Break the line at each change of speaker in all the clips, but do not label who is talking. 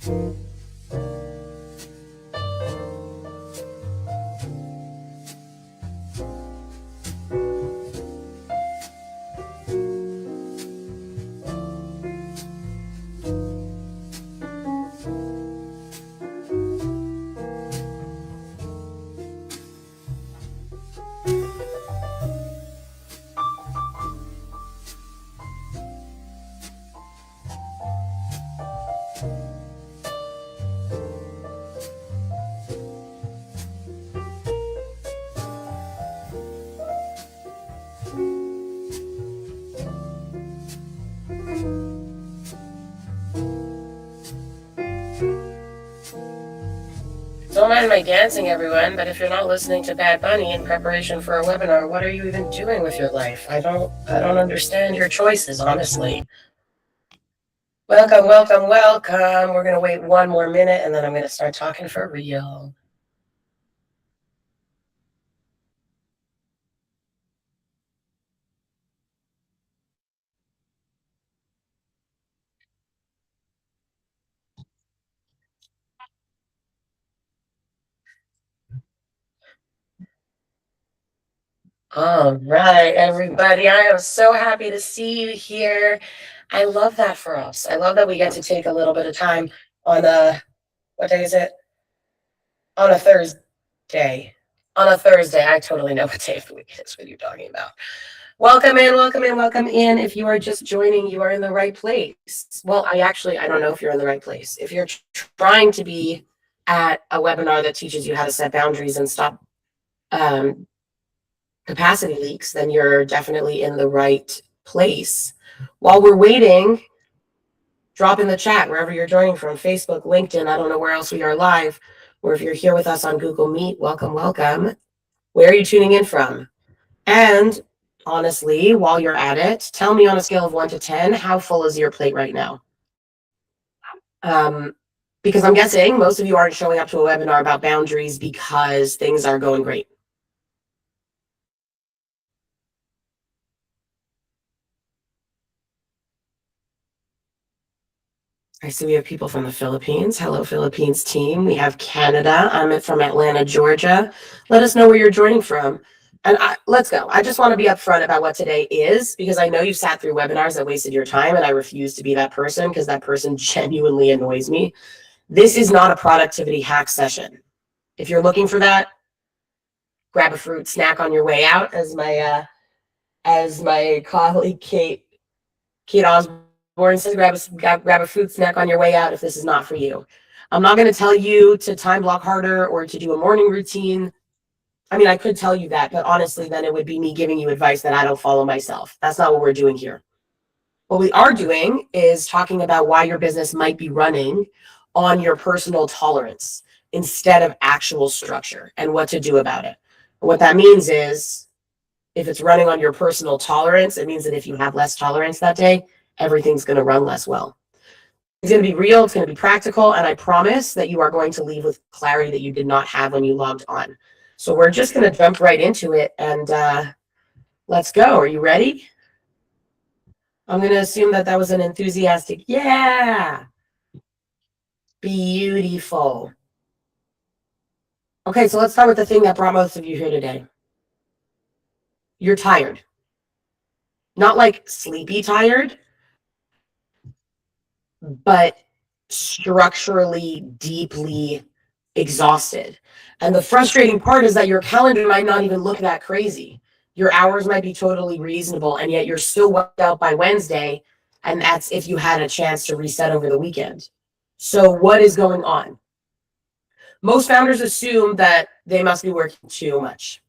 Don't mind my dancing, everyone, but if you're not listening to Bad Bunny in preparation for a webinar, what are you even doing with your life? I don't understand your choices, honestly. Welcome, welcome, welcome. We're going to wait one more minute and then I'm going to start talking for real. All right, everybody. I am so happy to see you here. I love that for us. I love that we get to take a little bit of time on what day is it? On a Thursday. On a Thursday. I totally know what day of the week it is. What you're talking about. Welcome in, welcome in, welcome in. If you are just joining, you are in the right place. Well, I don't know if you're in the right place. If you're trying to be at a webinar that teaches you how to set boundaries and stop capacity leaks, then you're definitely in the right place. While we're waiting, drop in the chat wherever you're joining from, Facebook, LinkedIn, I don't know where else we are live, or if you're here with us on Google Meet, welcome, welcome. Where are you tuning in from? And honestly, while you're at it, tell me on a scale of 1 to 10, how full is your plate right now? Because I'm guessing most of you aren't showing up to a webinar about boundaries because things are going great. I see we have people from the Philippines. Hello, Philippines team. We have Canada. I'm from Atlanta, Georgia. Let us know where you're joining from. And let's go. I just want to be upfront about what today is, because I know you've sat through webinars that wasted your time, and I refuse to be that person because that person genuinely annoys me. This is not a productivity hack session. If you're looking for that, grab a fruit snack on your way out, as my colleague Kate Osborne says, grab a fruit snack on your way out if this is not for you. I'm not going to tell you to time block harder or to do a morning routine. I mean, I could tell you that, but honestly, then it would be me giving you advice that I don't follow myself. That's not what we're doing here. What we are doing is talking about why your business might be running on your personal tolerance instead of actual structure, and what to do about it. What that means is, if it's running on your personal tolerance, it means that if you have less tolerance that day, everything's going to run less well. It's going to be real, it's going to be practical, and I promise that you are going to leave with clarity that you did not have when you logged on. So we're just going to jump right into it, and let's go. Are you ready? I'm going to assume that that was an enthusiastic, yeah. Beautiful. Okay, so let's start with the thing that brought most of you here today. You're tired. Not like sleepy tired, but structurally deeply exhausted. And the frustrating part is that your calendar might not even look that crazy. Your hours might be totally reasonable, and yet you're still wiped out by Wednesday, and that's if you had a chance to reset over the weekend. So what is going on? Most founders assume that they must be working too much.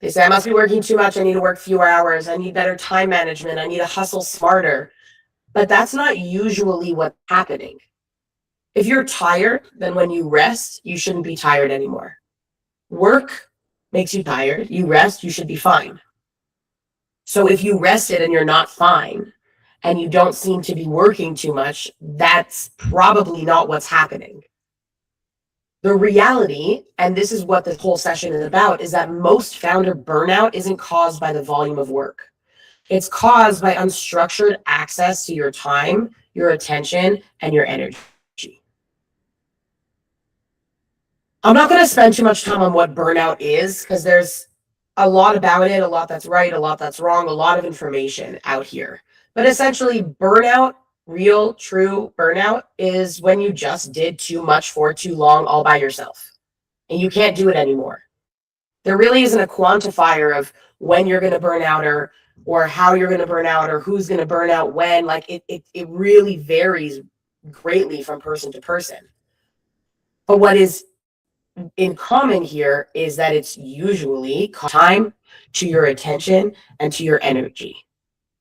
They say, I must be working too much. I need to work fewer hours. I need better time management. I need to hustle smarter. But that's not usually what's happening. If you're tired, then when you rest, you shouldn't be tired anymore. Work makes you tired. You rest, you should be fine. So if you rested and you're not fine, and you don't seem to be working too much, that's probably not what's happening. The reality, and this is what this whole session is about, is that most founder burnout isn't caused by the volume of work. It's caused by unstructured access to your time your attention, and your energy. I'm not going to spend too much time on what burnout is because there's a lot about it, a lot that's right, a lot that's wrong, a lot of information out here. But essentially, burnout, real, true burnout, is when you just did too much for too long all by yourself and you can't do it anymore. There really isn't a quantifier of when you're going to burn out or how you're going to burn out or who's going to burn out when. Like it really varies greatly from person to person. But what is in common here is that it's usually time to your attention and to your energy.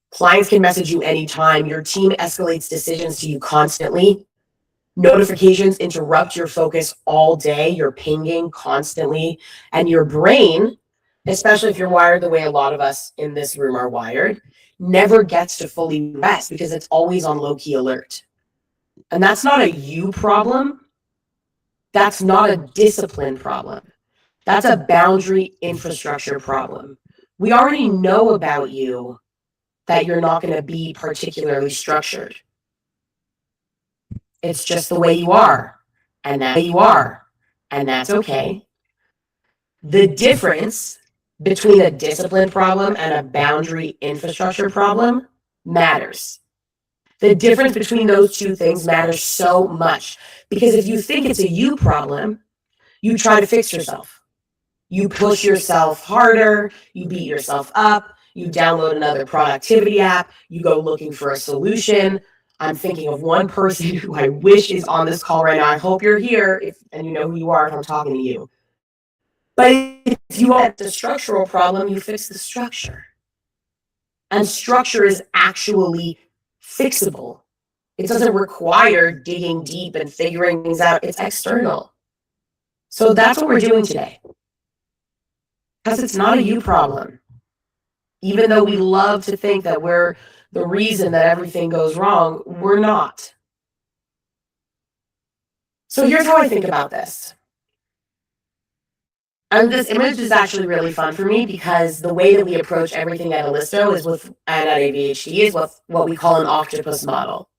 Clients can message you anytime. Your team escalates decisions to you constantly. Notifications interrupt your focus all day. You're pinging constantly. And your brain, especially if you're wired the way a lot of us in this room are wired, never gets to fully rest because it's always on low-key alert. And that's not a you problem. That's not a discipline problem. That's a boundary infrastructure problem. We already know about you that you're not going to be particularly structured. It's just the way you are, and that's okay. The difference between a discipline problem and a boundary infrastructure problem matters. The difference between those two things matters so much because if you think it's a you problem, you try to fix yourself. You push yourself harder, you beat yourself up, you download another productivity app, you go looking for a solution. I'm thinking of one person who I wish is on this call right now. I hope you're here and you know who you are if I'm talking to you. But if you want the structural problem, you fix the structure. And structure is actually fixable. It doesn't require digging deep and figuring things out. It's external. So that's what we're doing today. Because it's not a you problem. Even though we love to think that we're the reason that everything goes wrong, we're not. So here's how I think about this. And this image is actually really fun for me because the way that we approach everything at Allisto is and at ADHD is what we call an octopus model.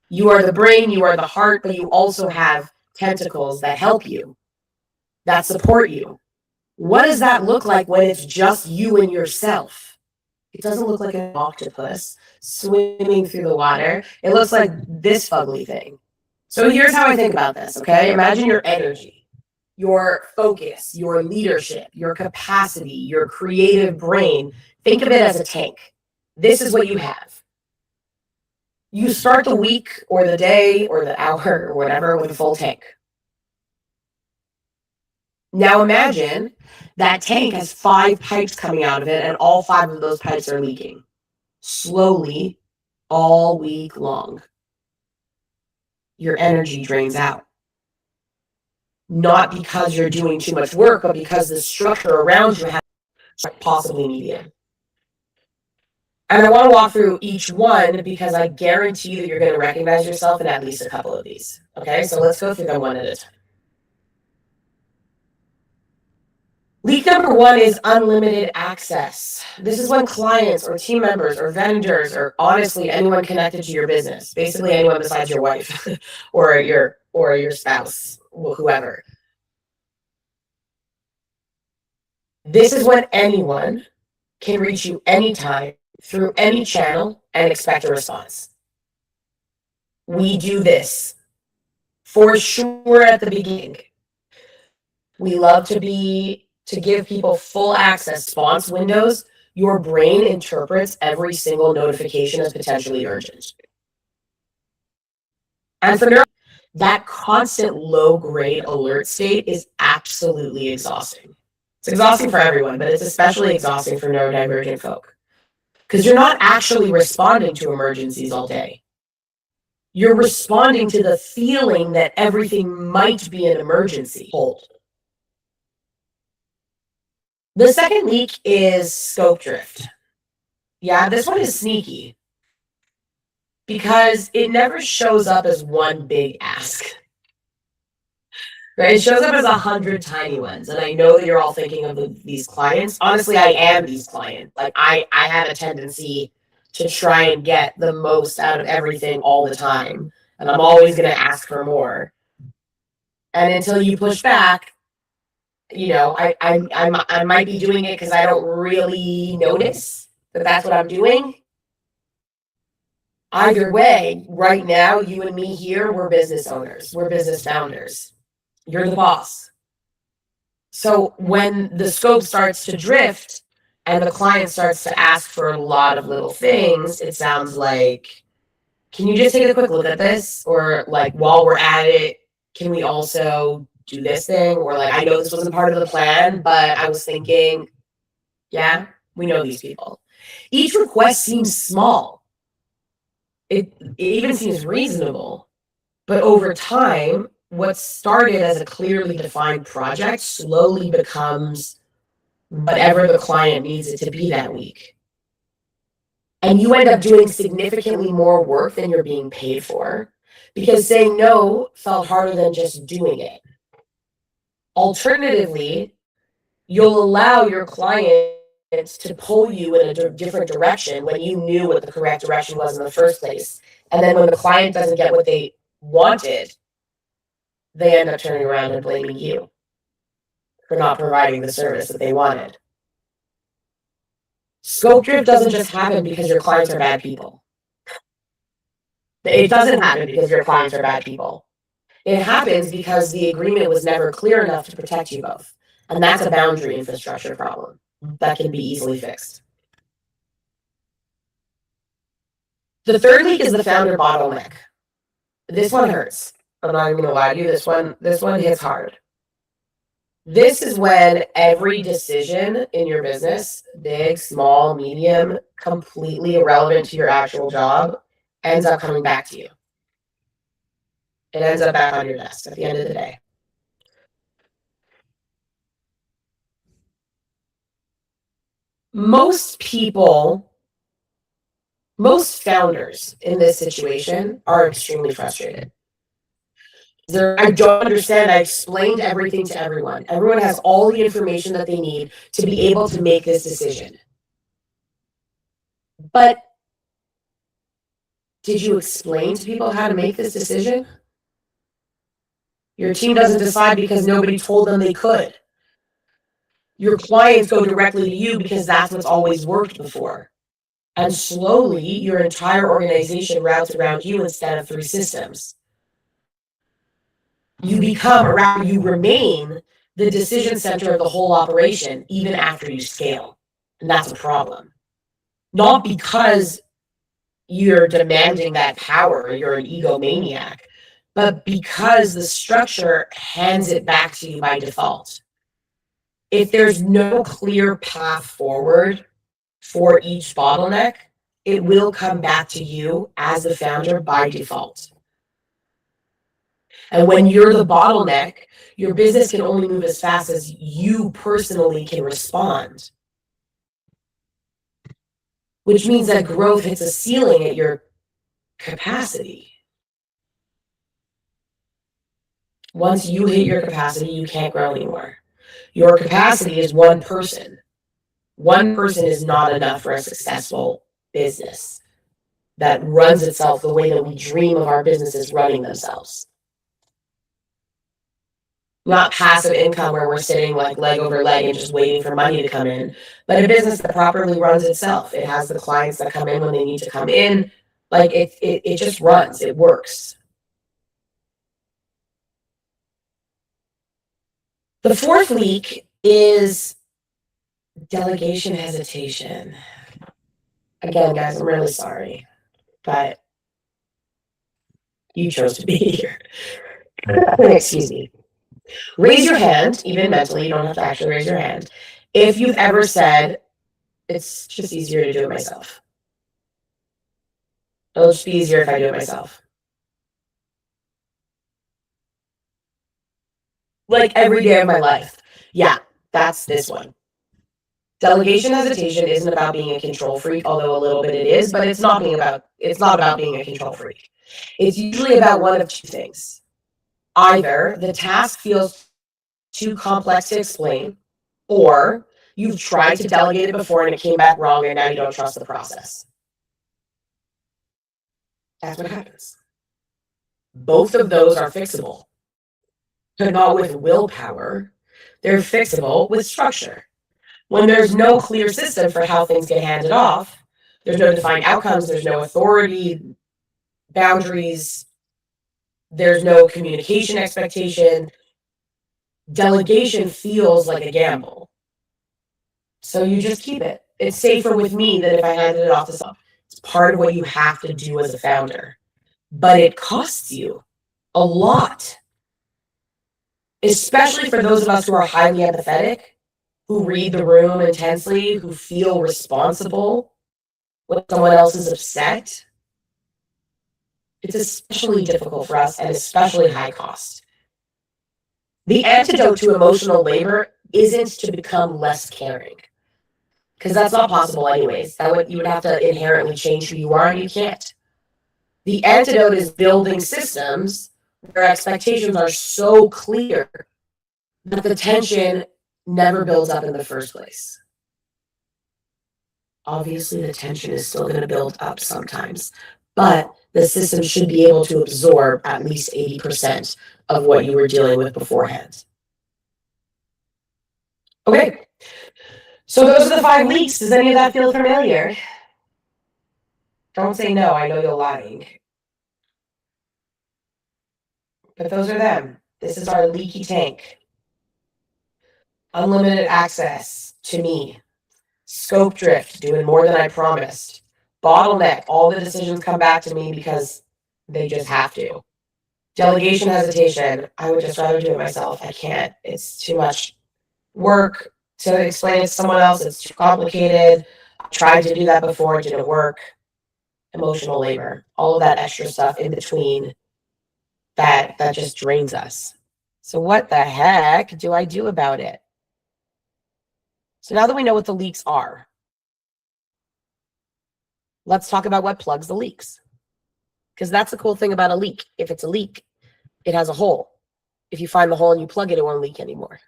You are the brain, you are the heart, but you also have tentacles that help you, that support you. What does that look like when it's just you and yourself? It doesn't look like an octopus swimming through the water. It looks like this fugly thing. So here's how I think about this, okay? Imagine your energy, your focus, your leadership, your capacity, your creative brain. Think of it as a tank. This is what you have. You start the week or the day or the hour or whatever with a full tank. Now imagine that tank has 5 pipes coming out of it and all 5 of those pipes are leaking slowly all week long. Your energy drains out. Not because you're doing too much work, but because the structure around you has possibly needed. And I want to walk through each one because I guarantee that you're going to recognize yourself in at least a couple of these. Okay, so let's go through them one at a time. Leak number 1 is unlimited access. This is when clients or team members or vendors or honestly anyone connected to your business, basically anyone besides your wife or your spouse, whoever. This is when anyone can reach you anytime through any channel and expect a response. We do this for sure at the beginning. We love to give people full access response windows. Your brain interprets every single notification as potentially urgent. And for that constant low-grade alert state is absolutely exhausting. It's exhausting for everyone, but it's especially exhausting for neurodivergent folk. Because you're not actually responding to emergencies all day. You're responding to the feeling that everything might be an emergency. Hold. The second leak is scope drift. Yeah, this one is sneaky because it never shows up as one big ask. Right? It shows up as 100 tiny ones. And I know that you're all thinking of these clients. Honestly, I am these clients. Like I have a tendency to try and get the most out of everything all the time. And I'm always going to ask for more. And until you push back, I might be doing it because I don't really notice that that's what I'm doing. Either way, right now, you and me here, we're business owners, we're business founders. You're the boss. So when the scope starts to drift and the client starts to ask for a lot of little things, it sounds like, can you just take a quick look at this? Or like, while we're at it, can we also do this thing? Or like, I know this wasn't part of the plan, but I was thinking, yeah, we know these people. Each request seems small. It even seems reasonable. But over time, what started as a clearly defined project slowly becomes whatever the client needs it to be that week. And you end up doing significantly more work than you're being paid for because saying no felt harder than just doing it. Alternatively, you'll allow your clients to pull you in a different direction when you knew what the correct direction was in the first place. And then when the client doesn't get what they wanted, they end up turning around and blaming you for not providing the service that they wanted. Scope drift doesn't just happen because your clients are bad people. It doesn't happen because your clients are bad people. It happens because the agreement was never clear enough to protect you both. And that's a boundary infrastructure problem that can be easily fixed. The third leak is the founder bottleneck. This one hurts. I'm not even gonna lie to you. This one hits hard. This is when every decision in your business, big, small, medium, completely irrelevant to your actual job, ends up coming back to you. It ends up back on your desk at the end of the day. Most founders in this situation are extremely frustrated. I don't understand. I explained everything to everyone. Everyone has all the information that they need to be able to make this decision. But did you explain to people how to make this decision? Your team doesn't decide because nobody told them they could. Your clients go directly to you because that's what's always worked before. And slowly, your entire organization routes around you instead of through systems. You become, or rather you remain, the decision center of the whole operation, even after you scale. And that's a problem. Not because you're demanding that power, you're an egomaniac, but because the structure hands it back to you by default. If there's no clear path forward for each bottleneck, it will come back to you as the founder by default. And when you're the bottleneck, your business can only move as fast as you personally can respond. Which means that growth hits a ceiling at your capacity. Once you hit your capacity, you can't grow anymore. Your capacity is one person. One person is not enough for a successful business that runs itself the way that we dream of our businesses running themselves. Not passive income where we're sitting like leg over leg and just waiting for money to come in, but a business that properly runs itself. It has the clients that come in when they need to come in. Like it just runs, it works. The fourth leak is delegation hesitation. Again, guys, I'm really sorry, but you chose to be here. Excuse me. Raise your hand, even mentally, you don't have to actually raise your hand, if you've ever said, it's just easier to do it myself. It'll just be easier if I do it myself. Like every day of my life. Yeah, that's this one. Delegation hesitation isn't about being a control freak, although a little bit it is, but it's not about being a control freak. It's usually about one of two things. Either the task feels too complex to explain, or you've tried to delegate it before and it came back wrong and now you don't trust the process. That's what happens. Both of those are fixable, but not with willpower. They're fixable with structure. When there's no clear system for how things get handed off, there's no defined outcomes, there's no authority, boundaries, there's no communication expectation. Delegation feels like a gamble. So you just keep it. It's safer with me than if I handed it off to someone. It's part of what you have to do as a founder. But it costs you a lot, especially for those of us who are highly empathetic, who read the room intensely, who feel responsible when someone else is upset. It's especially difficult for us and especially high cost. The antidote to emotional labor isn't to become less caring, because that's not possible anyways. You would have to inherently change who you are, and you can't. The antidote is building systems where expectations are so clear that the tension never builds up in the first place. Obviously, the tension is still going to build up sometimes, but the system should be able to absorb at least 80% of what you were dealing with beforehand. Okay, so those are the 5 leaks. Does any of that feel familiar? Don't say no, I know you're lying. But those are them. This is our leaky tank. Unlimited access to me. Scope drift, doing more than I promised. Bottleneck, all the decisions come back to me because they just have to. Delegation hesitation, I would just rather do it myself. I can't. It's too much work to explain it to someone else. It's too complicated. I tried to do that before, it didn't work. Emotional labor, all of that extra stuff in between that just drains us. So what the heck do I do about it? So now that we know what the leaks are, let's talk about what plugs the leaks. Because that's the cool thing about a leak. If it's a leak, it has a hole. If you find the hole and you plug it, it won't leak anymore.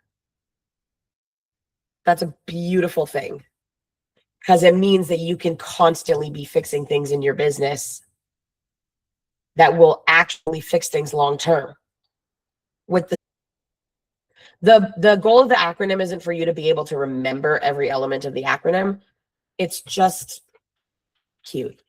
That's a beautiful thing, because it means that you can constantly be fixing things in your business that will actually fix things long term. With the goal of the acronym isn't for you to be able to remember every element of the acronym. It's just cute.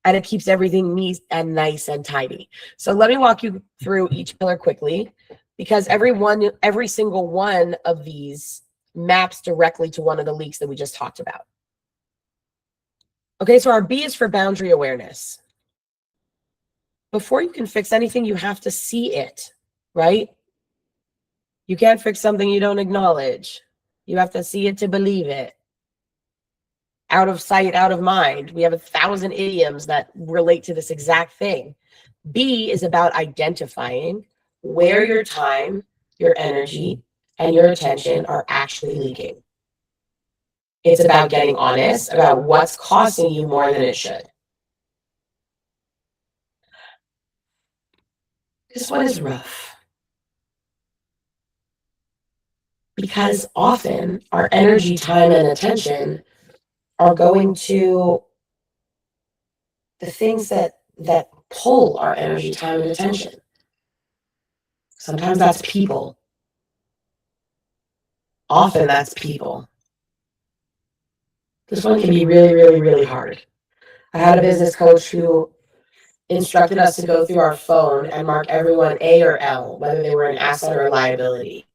And it keeps everything neat and nice and tidy. So let me walk you through each pillar quickly, because every single one of these maps directly to one of the leaks that we just talked about. Okay, so our B is for boundary awareness. Before you can fix anything, you have to see it, right? You can't fix something you don't acknowledge. You have to see it to believe it. Out of sight, out of mind. We have 1,000 idioms that relate to this exact thing. B is about identifying where your time, your energy, and your attention are actually leaking. It's about getting honest about what's costing you more than it should. This one is rough, because often our energy, time, and attention are going to the things that pull our energy, time, and attention. Sometimes that's people. Often that's people. This one can be really, really, really hard. I had a business coach who instructed us to go through our phone and mark everyone A or L, whether they were an asset or a liability.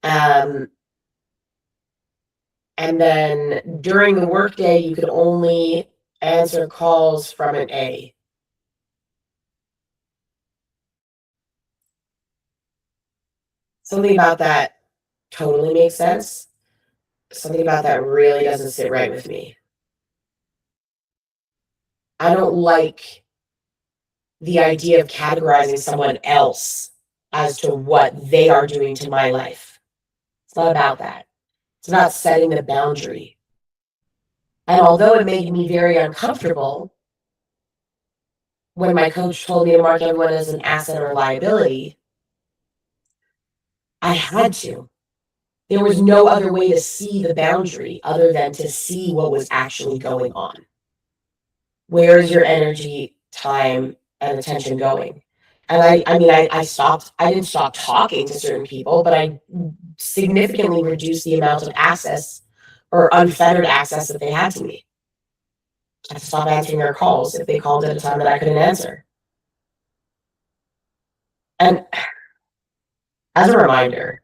And then during the workday, you could only answer calls from an A. Something about that totally makes sense. Something about that really doesn't sit right with me. I don't like the idea of categorizing someone else as to what they are doing to my life. It's not about that. It's about setting the boundary. And although it made me very uncomfortable when my coach told me to mark everyone as an asset or liability, I had to. There was no other way to see the boundary other than to see what was actually going on. Where is your energy time and attention going. And I didn't stop talking to certain people, but I significantly reduced the amount of access or unfettered access that they had to me. I had to stop answering their calls if they called at a time that I couldn't answer. And as a reminder,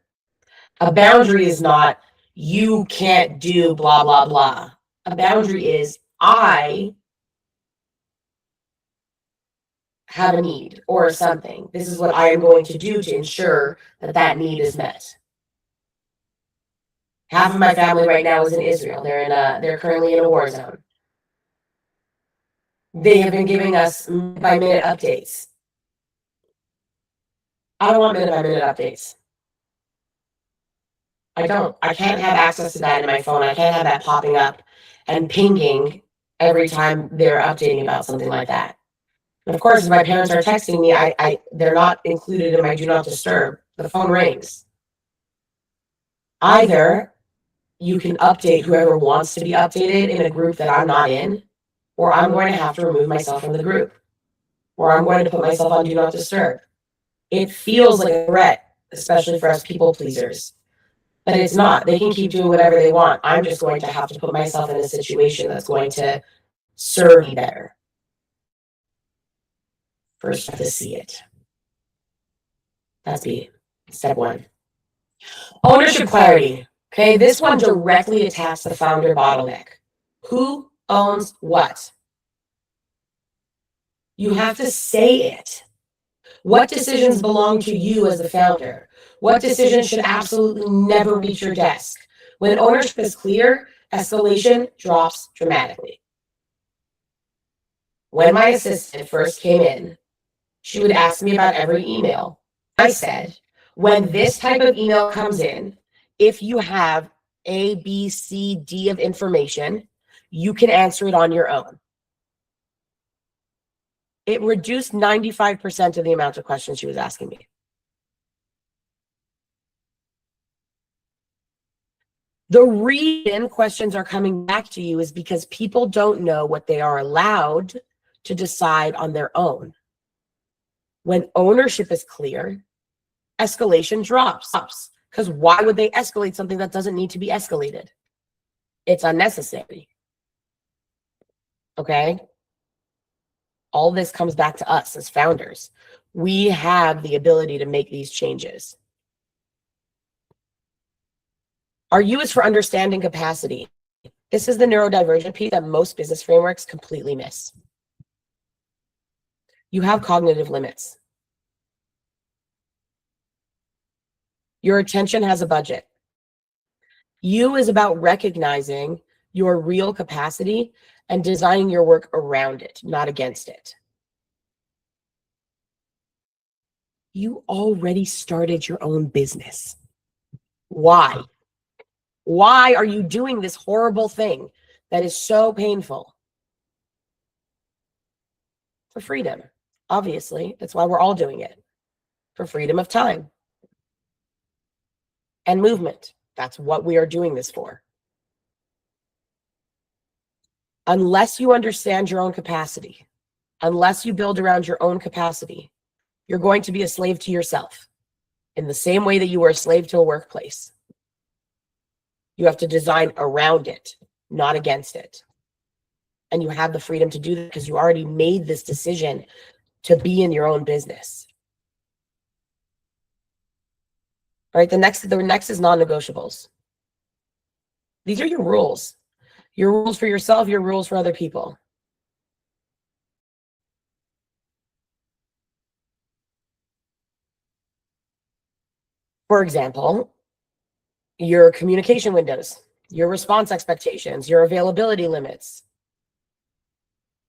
a boundary is not, you can't do blah, blah, blah. A boundary is, I have a need or something. This is what I am going to do to ensure that that need is met. Half of my family right now is in Israel. They're currently in a war zone. They have been giving us minute-by-minute updates. I don't want minute-by-minute updates. I don't. I can't have access to that in my phone. I can't have that popping up and pinging every time they're updating about something like that. And of course, if my parents are texting me, they're not included in my do not disturb. The phone rings. Either you can update whoever wants to be updated in a group that I'm not in, or I'm going to have to remove myself from the group, or I'm going to put myself on do not disturb. It feels like a threat, especially for us people pleasers. But it's not. They can keep doing whatever they want. I'm just going to have to put myself in a situation that's going to serve me better. First, you have to see it. That's step one. Ownership clarity. Okay, this one directly attacks the founder bottleneck. Who owns what? You have to say it. What decisions belong to you as the founder? What decisions should absolutely never reach your desk? When ownership is clear, escalation drops dramatically. When my assistant first came in, she would ask me about every email. I said, when this type of email comes in, if you have A, B, C, D of information, you can answer it on your own. It reduced 95% of the amount of questions she was asking me. The reason questions are coming back to you is because people don't know what they are allowed to decide on their own. When ownership is clear, escalation drops. Because why would they escalate something that doesn't need to be escalated? It's unnecessary. Okay? All this comes back to us as founders. We have the ability to make these changes. Our U is for understanding capacity. This is the neurodivergent piece that most business frameworks completely miss. You have cognitive limits. Your attention has a budget. U is about recognizing your real capacity and designing your work around it, not against it. You already started your own business. Why? Why are you doing this horrible thing that is so painful? For freedom, obviously. That's why we're all doing it. For freedom of time and movement. That's what we are doing this for. Unless you understand your own capacity, unless you build around your own capacity, you're going to be a slave to yourself in the same way that you were a slave to a workplace. You have to design around it, not against it. And you have the freedom to do that because you already made this decision to be in your own business. All right, the next is non-negotiables. These are your rules. Your rules for yourself, your rules for other people. For example, your communication windows, your response expectations, your availability limits.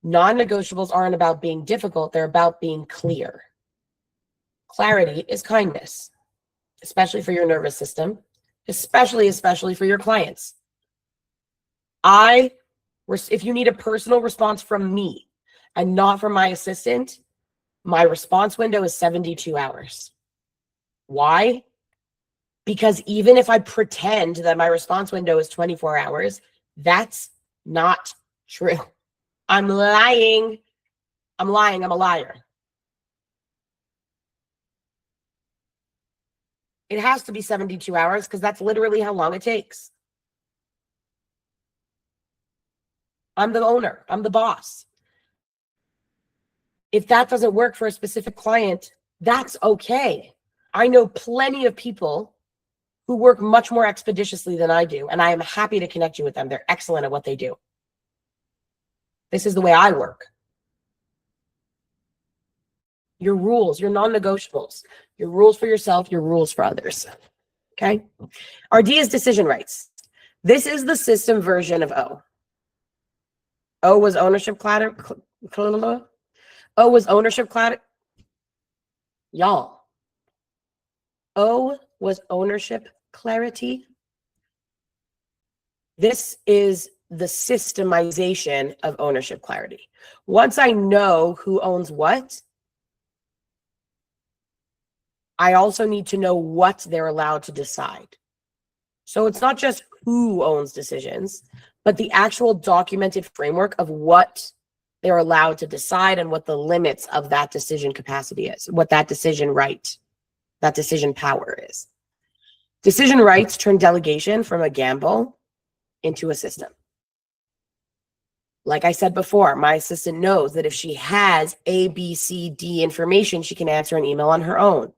Non-negotiables aren't about being difficult, they're about being clear. Clarity is kindness, especially for your nervous system, especially for your clients. If you need a personal response from me and not from my assistant, my response window is 72 hours. Why? Because even if I pretend that my response window is 24 hours, that's not true. I'm lying. I'm lying. I'm a liar. It has to be 72 hours because that's literally how long it takes. I'm the owner. I'm the boss. If that doesn't work for a specific client, that's okay. I know plenty of people who work much more expeditiously than I do, and I am happy to connect you with them. They're excellent at what they do. This is the way I work. Your rules, your non-negotiables, your rules for yourself, your rules for others. Okay? Our D is decision rights. This is the system version of O. O was ownership clatter. O was ownership clatter. Y'all. O was ownership clarity. This is the systemization of ownership clarity. Once I know who owns what, I also need to know what they're allowed to decide. So it's not just who owns decisions, but the actual documented framework of what they're allowed to decide and what the limits of that decision capacity is, what that decision right, that decision power is. Decision rights turn delegation from a gamble into a system. Like I said before, my assistant knows that if she has A, B, C, D information, she can answer an email on her own.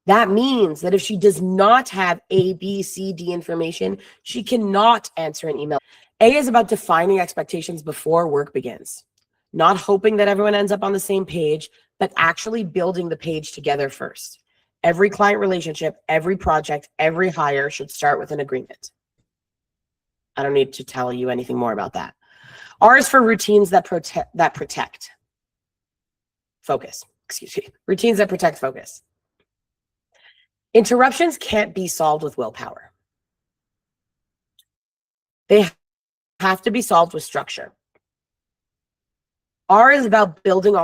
That means that if she does not have A, B, C, D information, she cannot answer an email. A is about defining expectations before work begins, not hoping that everyone ends up on the same page, but actually building the page together first. Every client relationship, every project, every hire should start with an agreement. I don't need to tell you anything more about that. R is for routines that protect focus. Excuse me. Routines that protect focus. Interruptions can't be solved with willpower. They have to be solved with structure. R is about building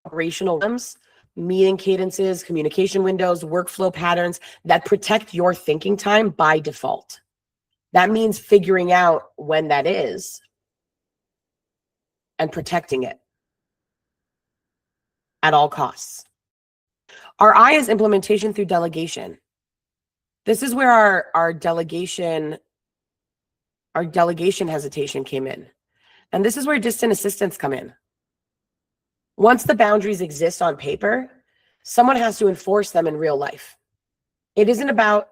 operational rhythms, meeting cadences, communication windows, workflow patterns that protect your thinking time by default. That means figuring out when that is and protecting it at all costs. Our I is implementation through delegation. This is where our delegation hesitation came in. And this is where distant assistants come in. Once the boundaries exist on paper, someone has to enforce them in real life. It isn't about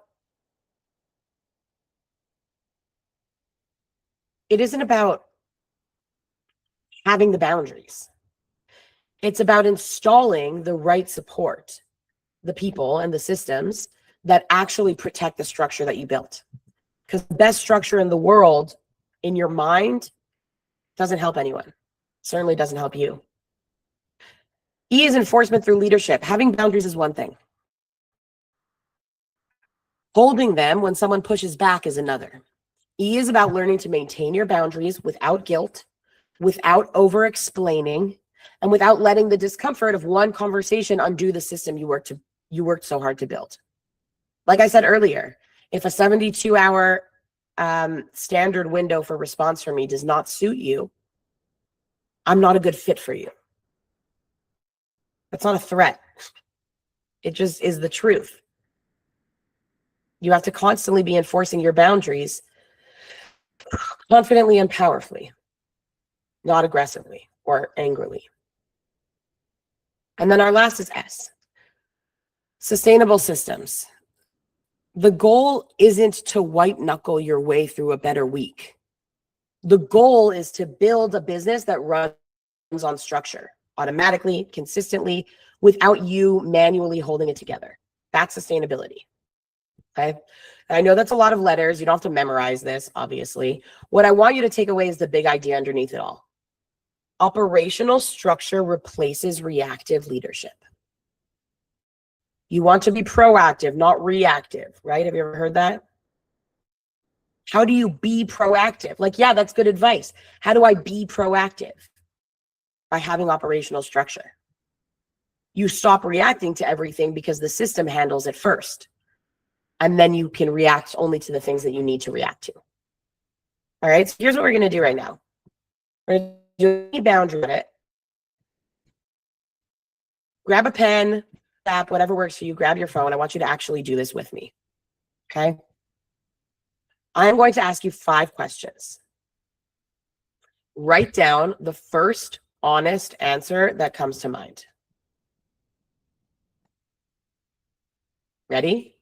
having the boundaries. It's about installing the right support, the people and the systems that actually protect the structure that you built. Because the best structure in the world in your mind doesn't help anyone. Certainly doesn't help you. E is enforcement through leadership. Having boundaries is one thing. Holding them when someone pushes back is another. E is about learning to maintain your boundaries without guilt, without over-explaining, and without letting the discomfort of one conversation undo the system you worked so hard to build. Like I said earlier, if a 72-hour standard window for response from me does not suit you, I'm not a good fit for you. That's not a threat. It just is the truth. You have to constantly be enforcing your boundaries confidently and powerfully, not aggressively or angrily. And then our last is S, sustainable systems. The goal isn't to white knuckle your way through a better week. The goal is to build a business that runs on structure, automatically, consistently, without you manually holding it together. That's sustainability. Okay. And I know that's a lot of letters. You don't have to memorize this, obviously. What I want you to take away is the big idea underneath it all. Operational structure replaces reactive leadership. You want to be proactive, not reactive, right? Have you ever heard that? How do you be proactive? Like, yeah, that's good advice. How do I be proactive? By having operational structure. You stop reacting to everything because the system handles it first. And then you can react only to the things that you need to react to. All right, so here's what we're going to do right now. We're going to do a boundary audit. Grab a pen, app, whatever works for you. Grab your phone. I want you to actually do this with me. Okay. I'm going to ask you 5 questions. Write down the first honest answer that comes to mind. Ready?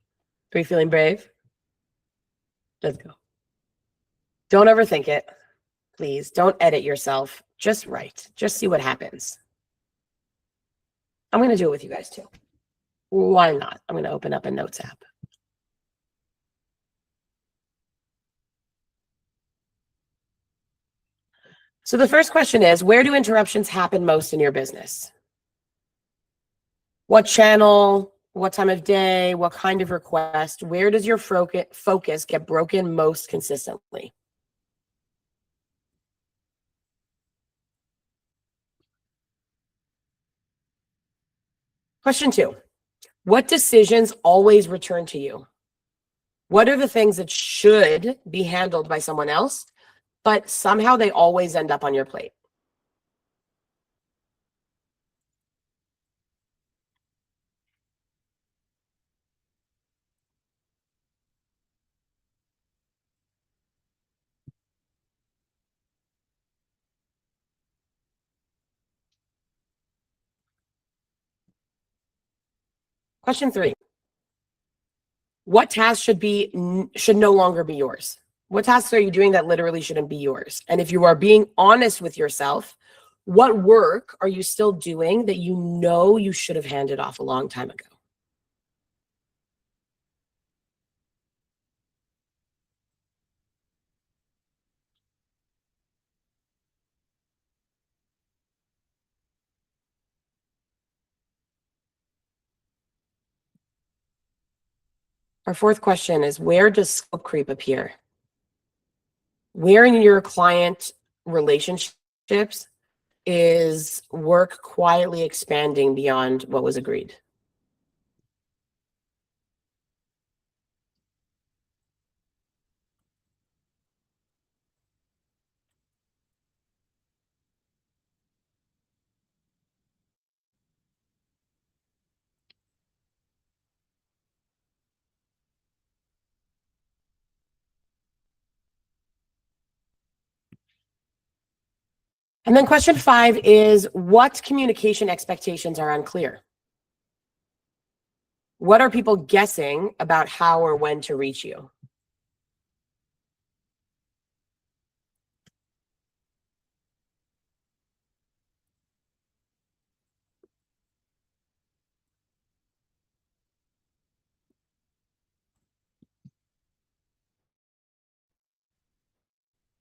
Are you feeling brave? Let's go. Don't overthink it. Please don't edit yourself. Just write. Just see what happens. I'm going to do it with you guys too. Why not? I'm going to open up a notes app. So the first question is, where do interruptions happen most in your business? What channel? What time of day? What kind of request? Where does your focus get broken most consistently? Question 2, what decisions always return to you? What are the things that should be handled by someone else, but somehow they always end up on your plate? Question 3, what tasks should no longer be yours? What tasks are you doing that literally shouldn't be yours? And if you are being honest with yourself, what work are you still doing that you know you should have handed off a long time ago? Our 4th question is, where does scope creep appear? Where in your client relationships is work quietly expanding beyond what was agreed? And then question 5 is, what communication expectations are unclear? What are people guessing about how or when to reach you?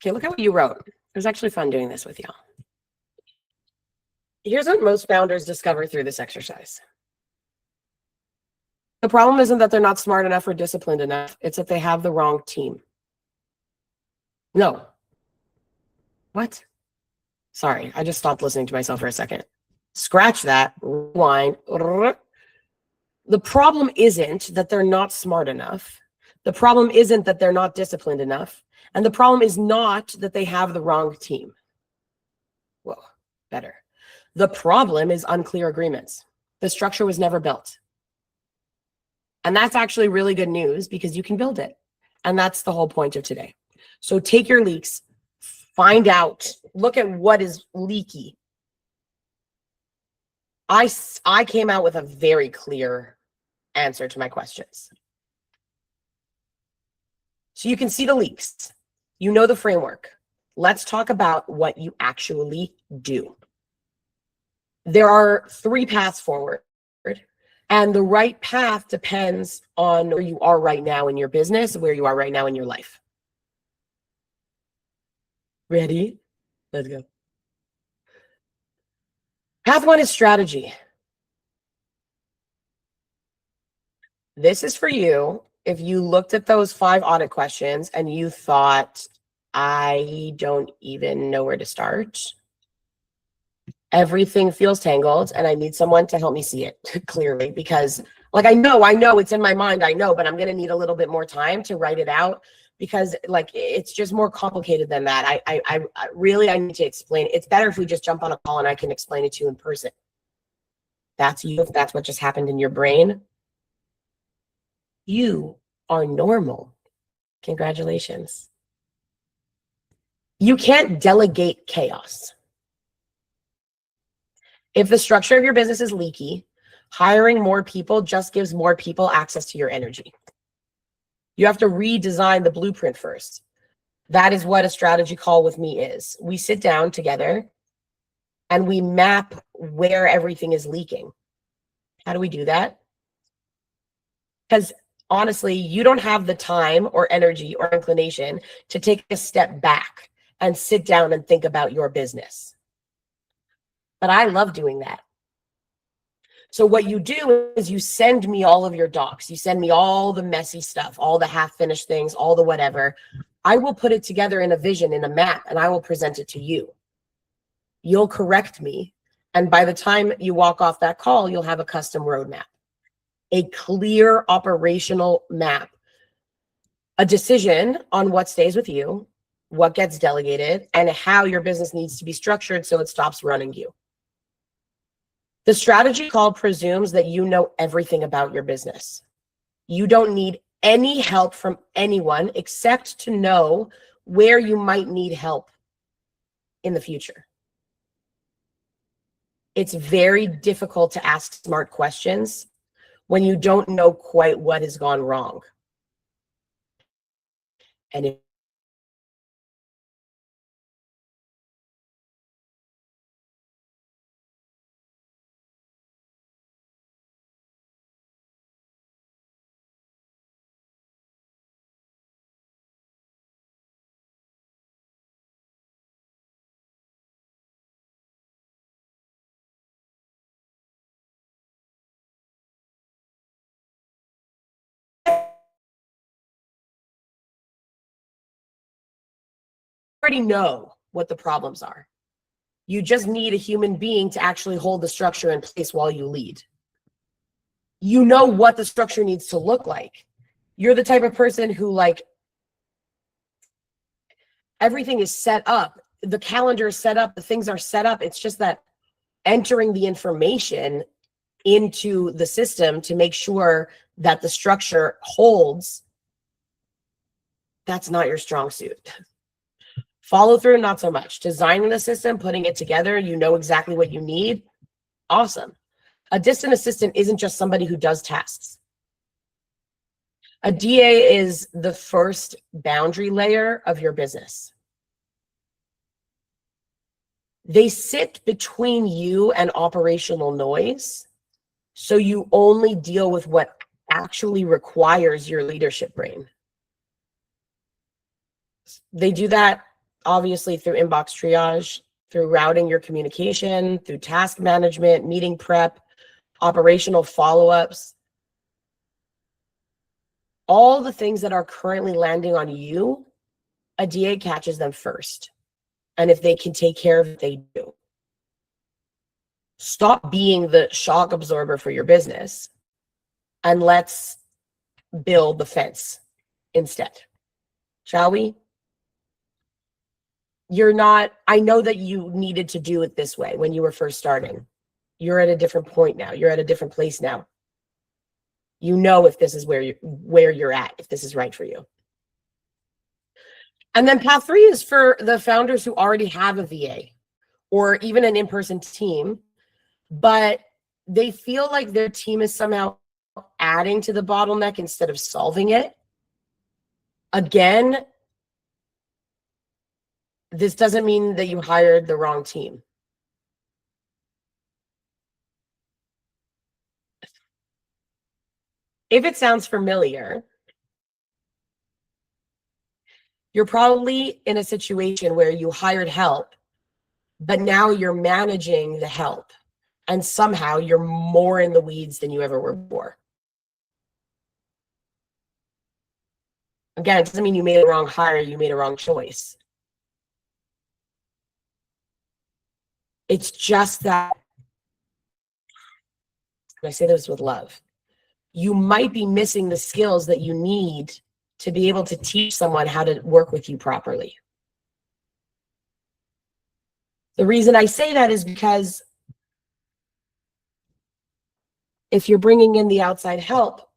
Okay, look at what you wrote. It was actually fun doing this with y'all. Here's what most founders discover through this exercise. The problem isn't that they're not smart enough or disciplined enough. It's that they have the wrong team. No. What? Sorry, I just stopped listening to myself for a second. Scratch that, rewind. The problem isn't that they're not smart enough. The problem isn't that they're not disciplined enough. And the problem is not that they have the wrong team. Well, better. The problem is unclear agreements. The structure was never built. And that's actually really good news because you can build it. And that's the whole point of today. So take your leaks, find out, look at what is leaky. I came out with a very clear answer to my questions. So you can see the leaks. You know the framework. Let's talk about what you actually do. There are 3 paths forward, and the right path depends on where you are right now in your business, where you are right now in your life. Ready? Let's go. Path 1 is strategy. This is for you if you looked at those 5 audit questions and you thought, I don't even know where to start. Everything feels tangled and I need someone to help me see it clearly, because like, I know it's in my mind, I know, but I'm going to need a little bit more time to write it out, because like, it's just more complicated than that. I really need to explain. It's better if we just jump on a call and I can explain it to you in person. that's you, if that's what just happened in your brain, you are normal. Congratulations. You can't delegate chaos. If the structure of your business is leaky, hiring more people just gives more people access to your energy. You have to redesign the blueprint first. That is what a strategy call with me is. We sit down together and we map where everything is leaking. How do we do that? Because honestly, you don't have the time or energy or inclination to take a step back and sit down and think about your business. But I love doing that. So what you do is you send me all of your docs. You send me all the messy stuff, all the half-finished things, all the whatever. I will put it together in a vision, in a map, and I will present it to you. You'll correct me. And by the time you walk off that call, you'll have a custom roadmap, a clear operational map, a decision on what stays with you, what gets delegated, and how your business needs to be structured so it stops running you. The strategy call presumes that you know everything about your business. You don't need any help from anyone except to know where you might need help in the future. It's very difficult to ask smart questions when you don't know quite what has gone wrong. And if already know what the problems are. You just need a human being to actually hold the structure in place while you lead. You know what the structure needs to look like. You're the type of person who, like, everything is set up. The calendar is set up. The things are set up. It's just that entering the information into the system to make sure that the structure holds, that's not your strong suit. Follow through, not so much. Designing the system, putting it together, you know exactly what you need. Awesome. A distant assistant isn't just somebody who does tasks. A DA is the first boundary layer of your business. They sit between you and operational noise, so you only deal with what actually requires your leadership brain. They do that obviously through inbox triage, through routing your communication, through task management, meeting prep, operational follow-ups. All the things that are currently landing on you, a DA catches them first. And if they can take care of it, they do. Stop being the shock absorber for your business and let's build the fence instead. Shall we? You're not, I know that you needed to do it this way when you were first starting. You're at a different point now. You're at a different place now. You know if this is where you're at, if this is right for you. And then path 3 is for the founders who already have a VA or even an in-person team, but they feel like their team is somehow adding to the bottleneck instead of solving it. Again, this doesn't mean that you hired the wrong team. If it sounds familiar, you're probably in a situation where you hired help, but now you're managing the help, and somehow you're more in the weeds than you ever were before. Again, it doesn't mean you made a wrong hire, you made a wrong choice. It's just that, and I say this with love, you might be missing the skills that you need to be able to teach someone how to work with you properly. The reason I say that is because If you're bringing in the outside help,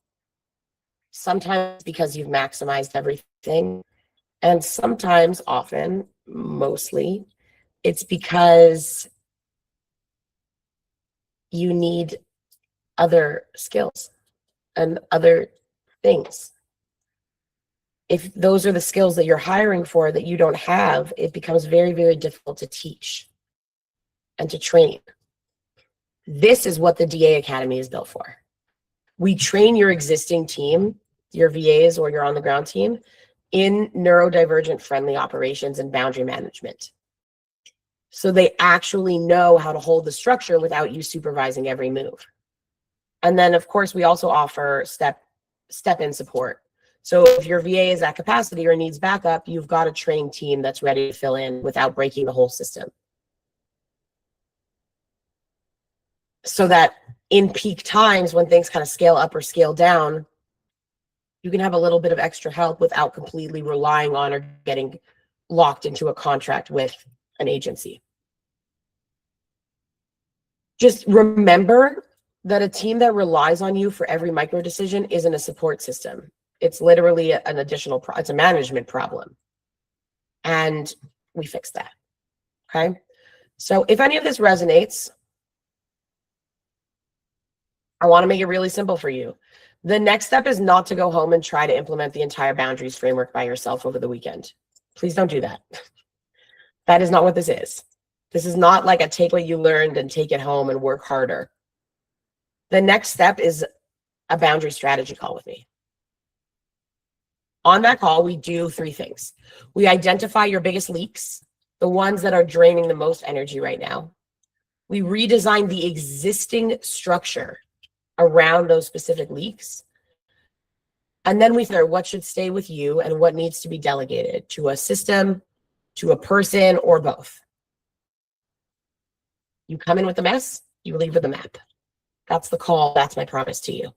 sometimes because you've maximized everything, and sometimes, often, mostly, it's because you need other skills and other things. If those are the skills that you're hiring for that you don't have, it becomes very, very difficult to teach and to train. This is what the DA Academy is built for. We train your existing team, your VAs or your on-the-ground team, in neurodivergent friendly operations and boundary management. So they actually know how to hold the structure without you supervising every move. And then, of course, we also offer step-in support. So if your VA is at capacity or needs backup, you've got a trained team that's ready to fill in without breaking the whole system. So that in peak times when things kind of scale up or scale down, you can have a little bit of extra help without completely relying on or getting locked into a contract with an agency. Just remember that a team that relies on you for every micro decision isn't a support system. It's literally an additional, it's a management problem. And we fix that, okay? So if any of this resonates, I want to make it really simple for you. The next step is not to go home and try to implement the entire boundaries framework by yourself over the weekend. Please don't do that. That is not what this is. This is not like a take what you learned and take it home and work harder. The next step is a boundary strategy call with me. On that call, we do 3 things. We identify your biggest leaks, the ones that are draining the most energy right now. We redesign the existing structure around those specific leaks. And then we figure what should stay with you and what needs to be delegated to a system, to a person, or both. You come in with the mess, you leave with the map. That's the call. That's my promise to you.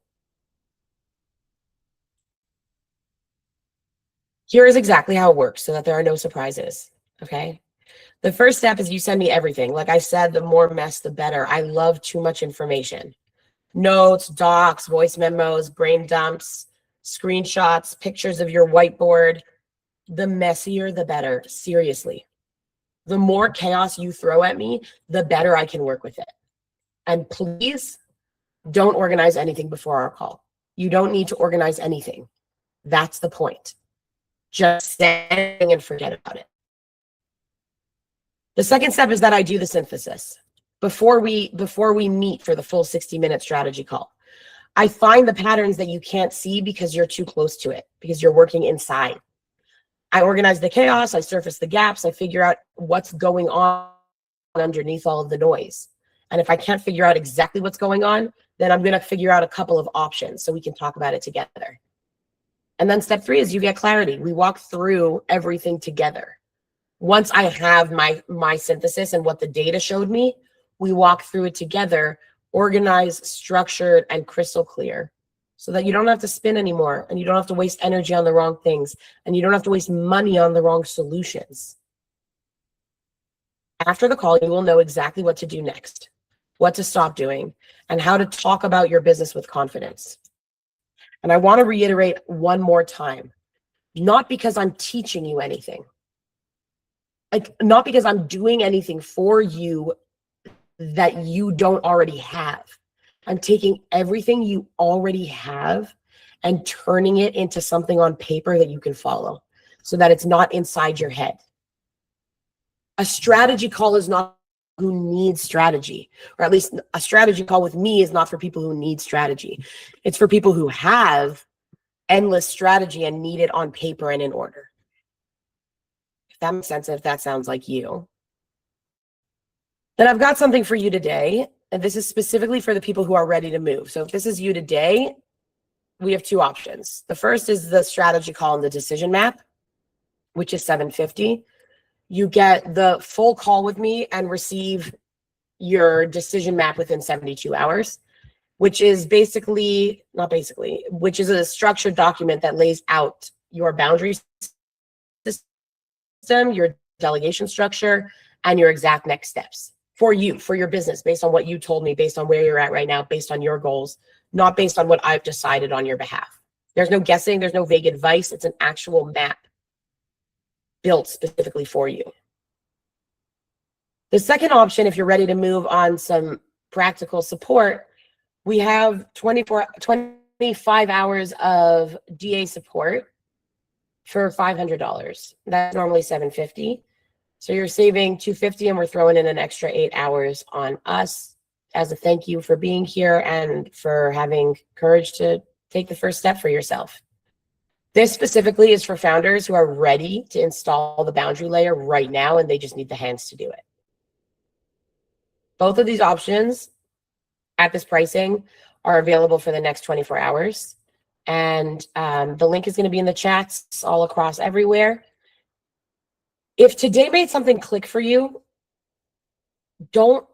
Here is exactly how it works so that there are no surprises, okay? The first step is you send me everything. Like I said, the more mess, the better. I love too much information. Notes, docs, voice memos, brain dumps, screenshots, pictures of your whiteboard. The messier, the better, seriously. The more chaos you throw at me, the better I can work with it. And please don't organize anything before our call. You don't need to organize anything. That's the point. Just send and forget about it. The second step is that I do the synthesis before we meet for the full 60-minute strategy call. I find the patterns that you can't see because you're too close to it, because you're working inside. I organize the chaos, I surface the gaps, I figure out what's going on underneath all of the noise. And if I can't figure out exactly what's going on, then I'm going to figure out a couple of options so we can talk about it together. And then step 3 is you get clarity. We walk through everything together. Once I have my synthesis and what the data showed me, we walk through it together, organized, structured, and crystal clear, so that you don't have to spin anymore, and you don't have to waste energy on the wrong things, and you don't have to waste money on the wrong solutions. After the call, you will know exactly what to do next, what to stop doing, and how to talk about your business with confidence. And I want to reiterate one more time, not because I'm teaching you anything, like not because I'm doing anything for you that you don't already have. I'm taking everything you already have and turning it into something on paper that you can follow so that it's not inside your head. A strategy call is not who needs strategy, or at least a strategy call with me is not for people who need strategy. It's for people who have endless strategy and need it on paper and in order. If that makes sense, if that sounds like you. Then I've got something for you today, and this is specifically for the people who are ready to move. So if this is you today, we have 2 options. The first is the strategy call and the decision map, which is $750. You get the full call with me and receive your decision map within 72 hours, which is which is a structured document that lays out your boundary system, your delegation structure, and your exact next steps. for you, for your business, based on what you told me, based on where you're at right now, based on your goals, not based on what I've decided on your behalf. There's no guessing. There's no vague advice. It's an actual map built specifically for you. The second option, if you're ready to move on some practical support, we have 25 hours of DA support for $500. That's normally $750. So you're saving $250, and we're throwing in an extra 8 hours on us as a thank you for being here and for having courage to take the first step for yourself. This specifically is for founders who are ready to install the boundary layer right now, and they just need the hands to do it. Both of these options at this pricing are available for the next 24 hours. And the link is going to be in the chats all across everywhere. If today made something click for you, don't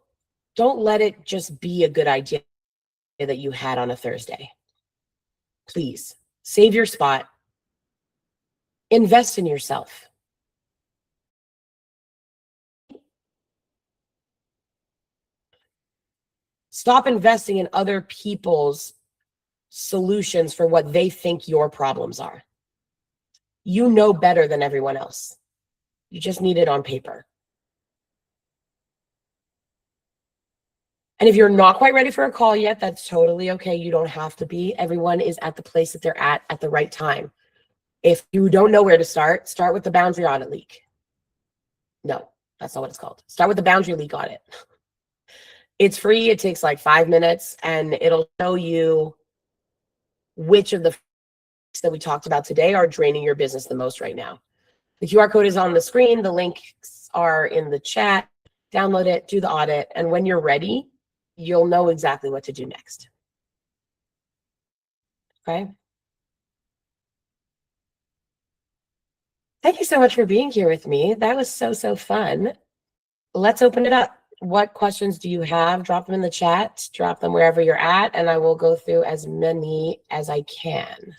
let it just be a good idea that you had on a Thursday. Please save your spot. Invest in yourself. Stop investing in other people's solutions for what they think your problems are. You know better than everyone else. You just need it on paper. And if you're not quite ready for a call yet, that's totally okay. You don't have to be. Everyone is at the place that they're at the right time. If you don't know where to start with the boundary audit leak. No, that's not what it's called. Start with the boundary leak audit. It's free. It takes like 5 minutes, and it'll show you which of the that we talked about today are draining your business the most right now. The QR code is on the screen. The links are in the chat. Download it, do the audit, and when you're ready, you'll know exactly what to do next. Okay? Thank you so much for being here with me. That was so fun. Let's open it up. What questions do you have? Drop them in the chat. Drop them wherever you're at, and I will go through as many as I can.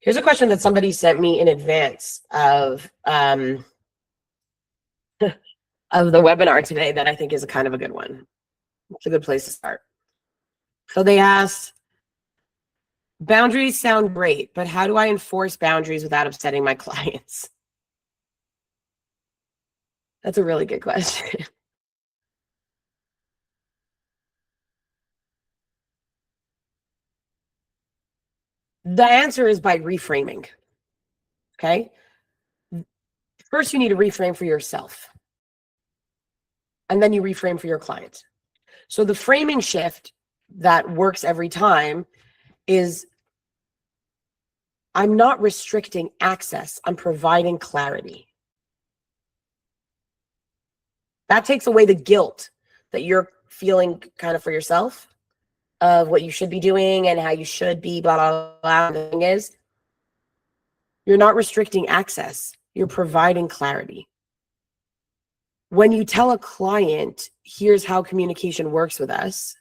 Here's a question that somebody sent me in advance of the webinar today that I think is a kind of a good one. It's a good place to start. So they asked, boundaries sound great, but how do I enforce boundaries without upsetting my clients? That's a really good question. The answer is by reframing. Okay. First, you need to reframe for yourself. And then you reframe for your client. So the framing shift that works every time is, I'm not restricting access, I'm providing clarity. That takes away the guilt that you're feeling kind of for yourself of what you should be doing and how you should be, blah, blah, blah. The thing is, you're not restricting access, you're providing clarity. When you tell a client, here's how communication works with us,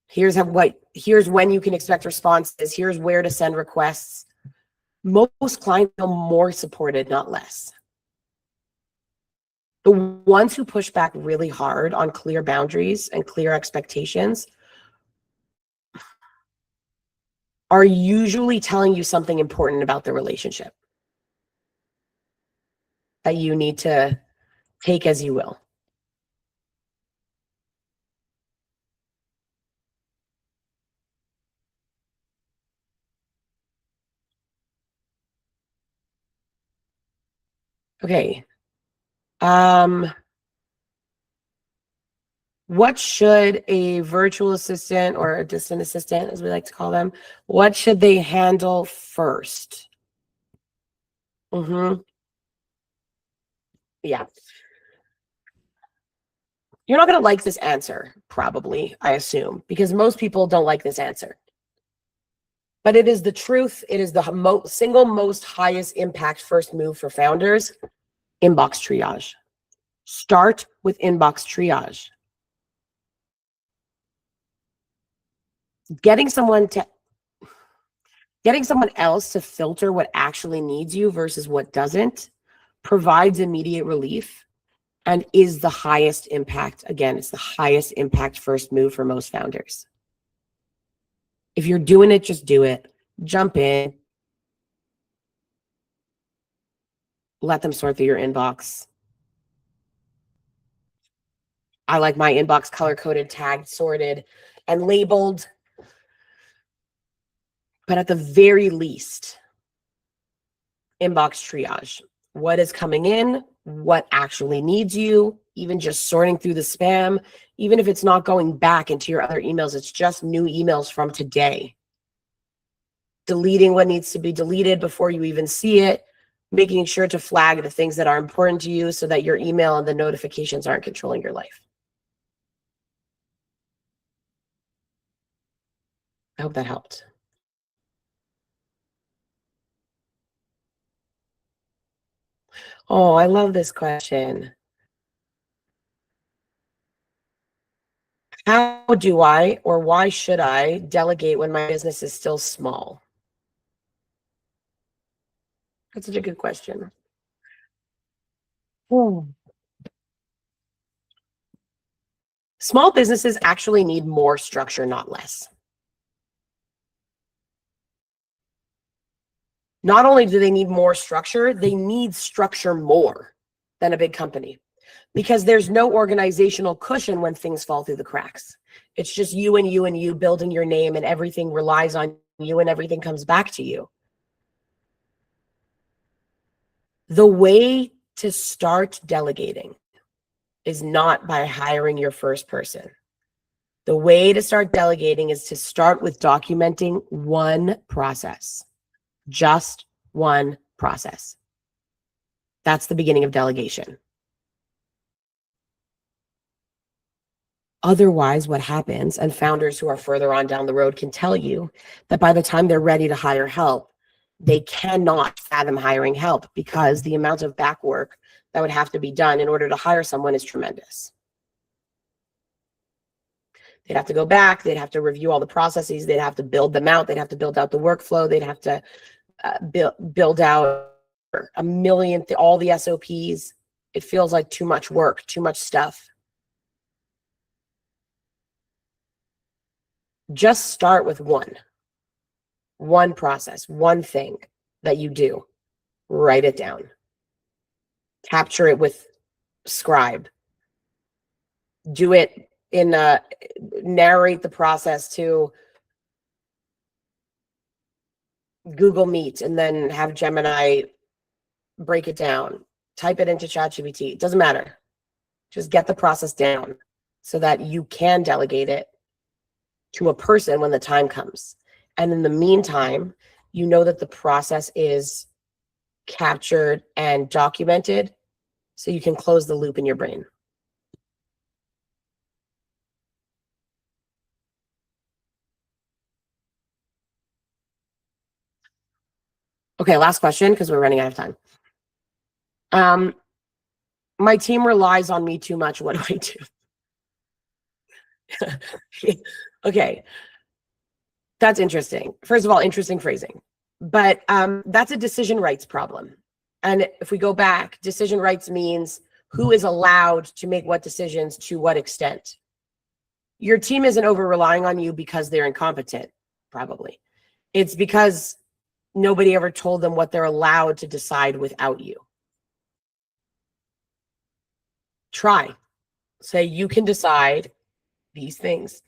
here's when you can expect responses, here's where to send requests, most clients feel more supported, not less. The ones who push back really hard on clear boundaries and clear expectations are usually telling you something important about the relationship that you need to take as you will. Okay. What should a virtual assistant, or a distant assistant, as we like to call them, what should they handle first? Yeah. You're not going to like this answer, probably, I assume, because most people don't like this answer. But it is the truth. It is the single most highest impact first move for founders, inbox triage. Start with inbox triage. Getting someone to, Getting someone else to filter what actually needs you versus what doesn't provides immediate relief and is the highest impact. Again, it's the highest impact first move for most founders. If you're doing it, just do it. Jump in. Let them sort through your inbox. I like my inbox color-coded, tagged, sorted, and labeled. But at the very least, inbox triage. What is coming in? What actually needs you? Even just sorting through the spam, even if it's not going back into your other emails, it's just new emails from today. Deleting what needs to be deleted before you even see it, making sure to flag the things that are important to you so that your email and the notifications aren't controlling your life. I hope that helped. Oh, I love this question. How do I, or why should I, delegate when my business is still small? That's such a good question. Small businesses actually need more structure, not less. Not only do they need more structure, they need structure more than a big company because there's no organizational cushion when things fall through the cracks. It's just you and you and you building your name, and everything relies on you and everything comes back to you. The way to start delegating is not by hiring your first person. The way to start delegating is to start with documenting one process. Just one process. That's the beginning of delegation. Otherwise, what happens, and founders who are further on down the road can tell you, that by the time they're ready to hire help, they cannot fathom hiring help because the amount of back work that would have to be done in order to hire someone is tremendous. They'd have to go back, they'd have to review all the processes, they'd have to build them out, they'd have to build out the workflow, they'd have to build out a million, all the SOPs. It feels like too much work, too much stuff. Just start with one process, one thing that you do. Write it down. Capture it with Scribe. Do it in narrate the process to Google Meet and then have Gemini break it down. Type it into ChatGPT. It doesn't matter. Just get the process down so that you can delegate it to a person when the time comes. And in the meantime, you know that the process is captured and documented so you can close the loop in your brain. Okay, last question because we're running out of time. My team relies on me too much. What do I do? Okay, that's interesting. First of all, interesting phrasing. But that's a decision rights problem. And if we go back, decision rights means who is allowed to make what decisions to what extent. Your team isn't over relying on you because they're incompetent, probably. It's because nobody ever told them what they're allowed to decide without you. Try. Say you can decide these things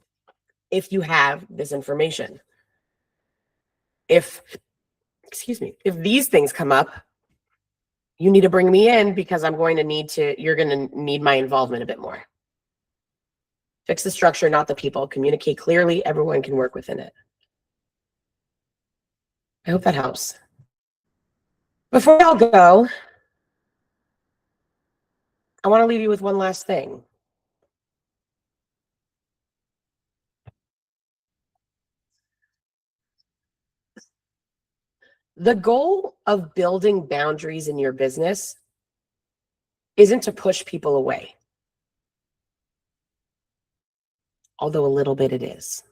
if you have this information. If these things come up, you need to bring me in because you're going to need my involvement a bit more. Fix the structure, not the people. Communicate clearly. Everyone can work within it. I hope that helps. Before I'll go, I want to leave you with one last thing. The goal of building boundaries in your business isn't to push people away, although a little bit it is.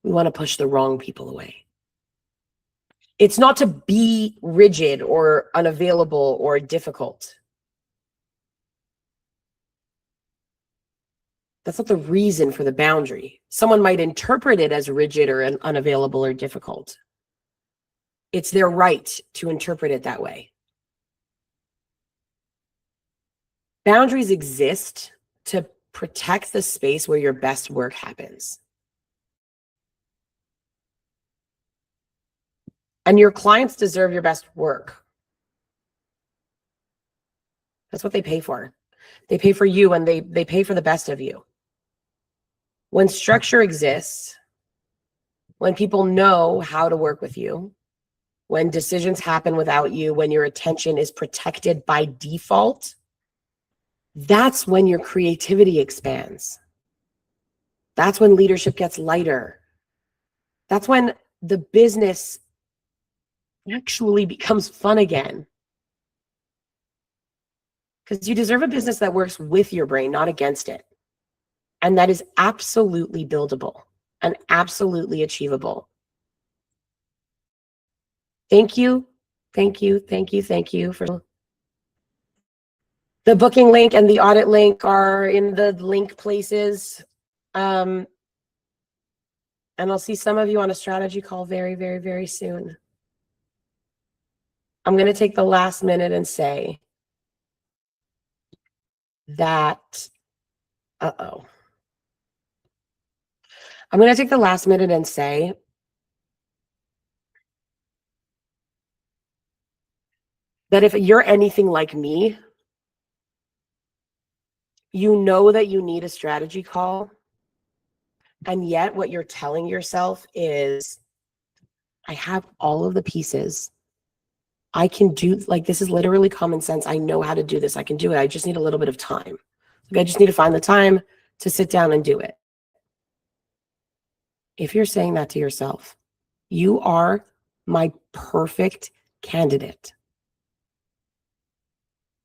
We want to push the wrong people away. It's not to be rigid or unavailable or difficult. That's not the reason for the boundary. Someone might interpret it as rigid or unavailable or difficult. It's their right to interpret it that way. Boundaries exist to protect the space where your best work happens. And your clients deserve your best work. That's what they pay for. They pay for you, and they pay for the best of you. When structure exists, when people know how to work with you, when decisions happen without you, when your attention is protected by default, that's when your creativity expands. That's when leadership gets lighter. That's when the business actually becomes fun again. Because you deserve a business that works with your brain, not against it. And that is absolutely buildable and absolutely achievable. Thank you, thank you, thank you, thank you for the booking link and the audit link are in the link places. And I'll see some of you on a strategy call very, very, very soon. I'm going to take the last minute and say that, I'm going to take the last minute and say that if you're anything like me, you know that you need a strategy call, and yet what you're telling yourself is, I have all of the pieces. I can do, like, this is literally common sense. I know how to do this. I can do it. I just need a little bit of time. Like, I just need to find the time to sit down and do it. If you're saying that to yourself, you are my perfect candidate.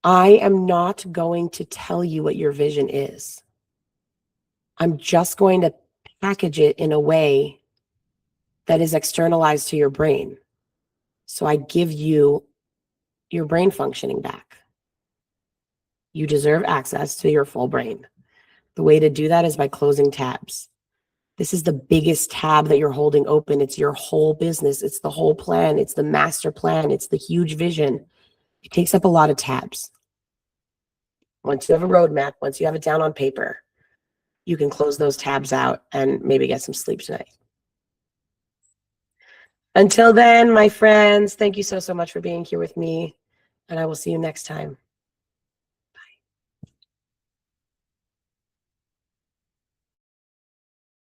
I am not going to tell you what your vision is. I'm just going to package it in a way that is externalized to your brain. So I give you your brain functioning back. You deserve access to your full brain. The way to do that is by closing tabs. This is the biggest tab that you're holding open. It's your whole business. It's the whole plan. It's the master plan. It's the huge vision. It takes up a lot of tabs. Once you have a roadmap, once you have it down on paper, you can close those tabs out and maybe get some sleep tonight. Until then, my friends, thank you so, so much for being here with me, and I will see you next time.